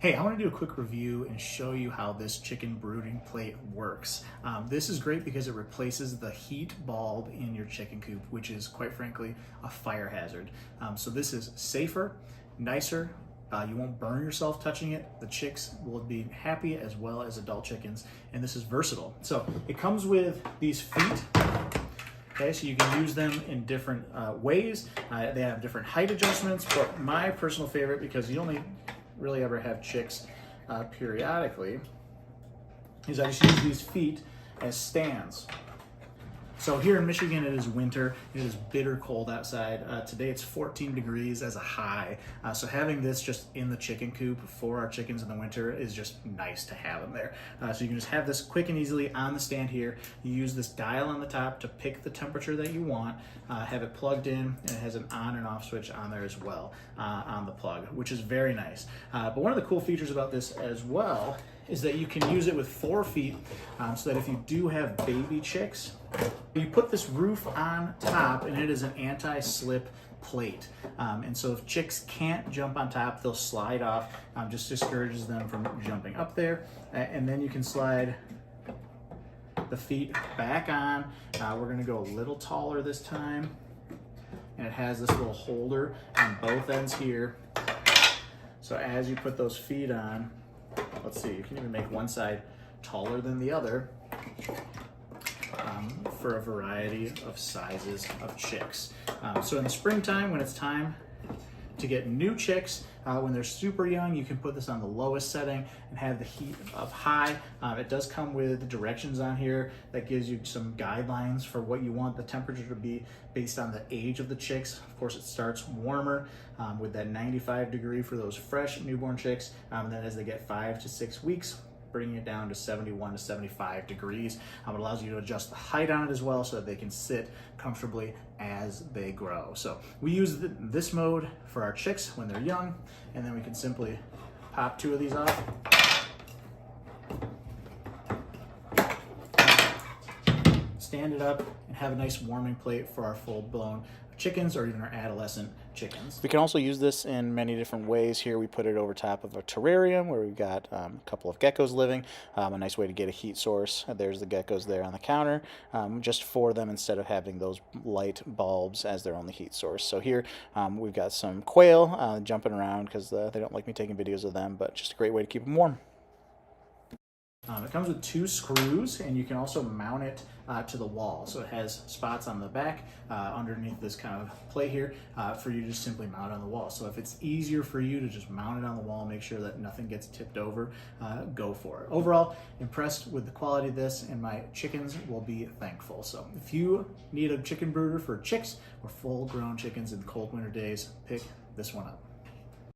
Hey, I want to do a quick review and show you how this chicken brooding plate works. This is great because it replaces the heat bulb in your chicken coop, which is quite frankly a fire hazard. So this is safer, nicer. You won't burn yourself touching it. The chicks will be happy as well as adult chickens, and this is versatile. So it comes with these feet. Okay, so you can use them in different ways. They have different height adjustments, but my personal favorite, because you only really ever have chicks periodically, is I just use these feet as stands. So here in Michigan, it is winter. It is bitter cold outside. Today it's 14 degrees as a high. So having this just in the chicken coop for our chickens in the winter is just nice to have them there. So you can just have this quick and easily on the stand here. You use this dial on the top to pick the temperature that you want, have it plugged in, and it has an on and off switch on there as well on the plug, which is very nice. But one of the cool features about this as well is that you can use it with 4 feet, so that if you do have baby chicks, you put this roof on top, and it is an anti-slip plate. And so if chicks can't jump on top, they'll slide off, just discourages them from jumping up there. And then you can slide the feet back on. We're gonna go a little taller this time. And it has this little holder on both ends here. So as you put those feet on, let's see, you can even make one side taller than the other for a variety of sizes of chicks. So in the springtime, when it's time to get new chicks, when they're super young, you can put this on the lowest setting and have the heat of high. It does come with directions on here that gives you some guidelines for what you want the temperature to be based on the age of the chicks. Of course, it starts warmer with that 95 degree for those fresh newborn chicks. And then as they get 5 to 6 weeks, bringing it down to 71 to 75 degrees. It allows you to adjust the height on it as well so that they can sit comfortably as they grow. So we use this mode for our chicks when they're young, and then we can simply pop 2 of these off. Stand it up and have a nice warming plate for our full-blown chickens or even our adolescent chickens. We can also use this in many different ways. Here we put it over top of a terrarium where we've got a couple of geckos living. A nice way to get a heat source. There's the geckos there on the counter, just for them instead of having those light bulbs as their only heat source. So here we've got some quail jumping around because they don't like me taking videos of them, but just a great way to keep them warm. It comes with 2 screws, and you can also mount it to the wall. So it has spots on the back underneath this kind of plate here for you to just simply mount on the wall. So if it's easier for you to just mount it on the wall, make sure that nothing gets tipped over, go for it. Overall, impressed with the quality of this, and my chickens will be thankful. So if you need a chicken brooder for chicks or full-grown chickens in the cold winter days, pick this one up.